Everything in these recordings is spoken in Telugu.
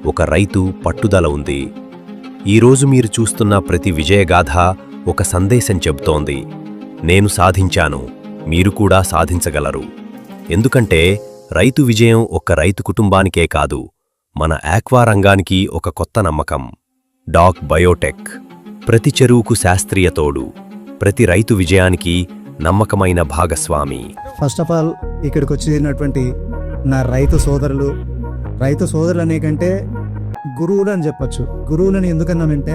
ఒక రైతు పట్టుదల ఉంది. ఈరోజు మీరు చూస్తున్న ప్రతి విజయగాథ ఒక సందేశం చెబుతోంది. నేను సాధించాను, మీరు కూడా సాధించగలరు. ఎందుకంటే రైతు విజయం ఒక్క రైతు కుటుంబానికే కాదు, మన ఆక్వా రంగానికి ఒక కొత్త నమ్మకం. డాక్ బయోటెక్, ప్రతి చెరువుకు శాస్త్రీయ తోడు, ప్రతి రైతు విజయానికి నమ్మకమైన భాగస్వామి. ఫస్ట్ ఆఫ్ ఆల్ ఇక్కడికి వచ్చినటువంటి నా రైతు సోదరులు అనే కంటే గురువులు అని చెప్పచ్చు. గురువులని ఎందుకన్నానంటే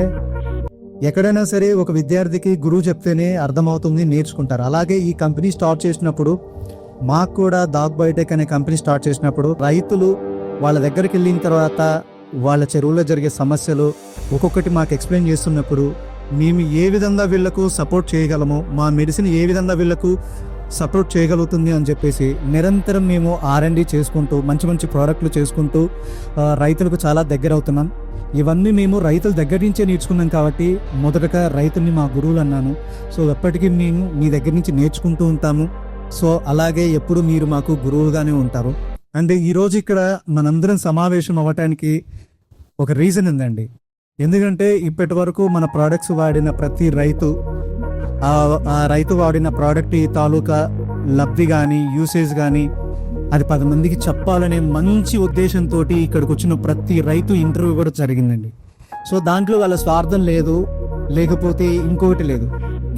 ఎక్కడైనా సరే ఒక విద్యార్థికి గురువు చెప్తేనే అర్థమవుతుంది, నేర్చుకుంటారు. అలాగే ఈ కంపెనీ స్టార్ట్ చేసినప్పుడు మాకు కూడా డాక్ బయోటెక్ అనే కంపెనీ స్టార్ట్ చేసినప్పుడు రైతులు వాళ్ళ దగ్గరికి వెళ్ళిన తర్వాత వాళ్ళ చెరువులో జరిగే సమస్యలు ఒక్కొక్కటి మాకు ఎక్స్ప్లెయిన్ చేస్తున్నప్పుడు మేము ఏ విధంగా వీళ్లకు సపోర్ట్ చేయగలము, మా మెడిసిన్ ఏ విధంగా వీళ్లకు సపోర్ట్ చేయగలుగుతుంది అని చెప్పేసి నిరంతరం మేము R&D చేసుకుంటూ మంచి మంచి ప్రోడక్ట్లు చేసుకుంటూ రైతులకు చాలా దగ్గర అవుతున్నాం. ఇవన్నీ మేము రైతుల దగ్గర నుంచే నేర్చుకున్నాం కాబట్టి మొదటగా రైతుల్ని మా గురువులు అన్నాను. సో ఎప్పటికీ మేము మీ దగ్గర నుంచి నేర్చుకుంటూ ఉంటాము. సో అలాగే ఎప్పుడు మీరు మాకు గురువుగానే ఉంటారు. అండ్ ఈరోజు ఇక్కడ మనందరం సమావేశం అవ్వటానికి ఒక రీజన్ ఉందండి. ఎందుకంటే ఇప్పటి వరకు మన ప్రోడక్ట్స్ వాడిన ప్రతి రైతు ఆ రైతు వాడిన ప్రోడక్ట్ తాలూకా లబ్ధి కానీ యూసేజ్ కానీ అది 10 మందికి చెప్పాలనే మంచి ఉద్దేశంతో ఇక్కడికి వచ్చిన ప్రతి రైతు ఇంటర్వ్యూ కూడా జరిగిందండి. సో దాంట్లో వాళ్ళ స్వార్థం లేదు, లేకపోతే ఇంకోటి లేదు.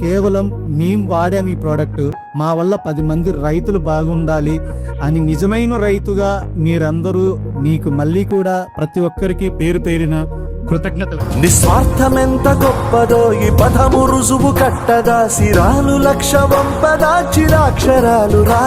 కేవలం మేము వాడే మీ ప్రోడక్ట్ మా వల్ల 10 మంది రైతులు బాగుండాలి అని నిజమైన రైతుగా మీరందరూ మీకు మళ్ళీ కూడా ప్రతి ఒక్కరికి పేరు పేరిన కృతజ్ఞతలు. నిస్వార్థమెంత గొప్పదో ఈ పదము రుజువు కట్టదా, సిరాలు లక్ష వంపదా చిరాక్షరాలు రా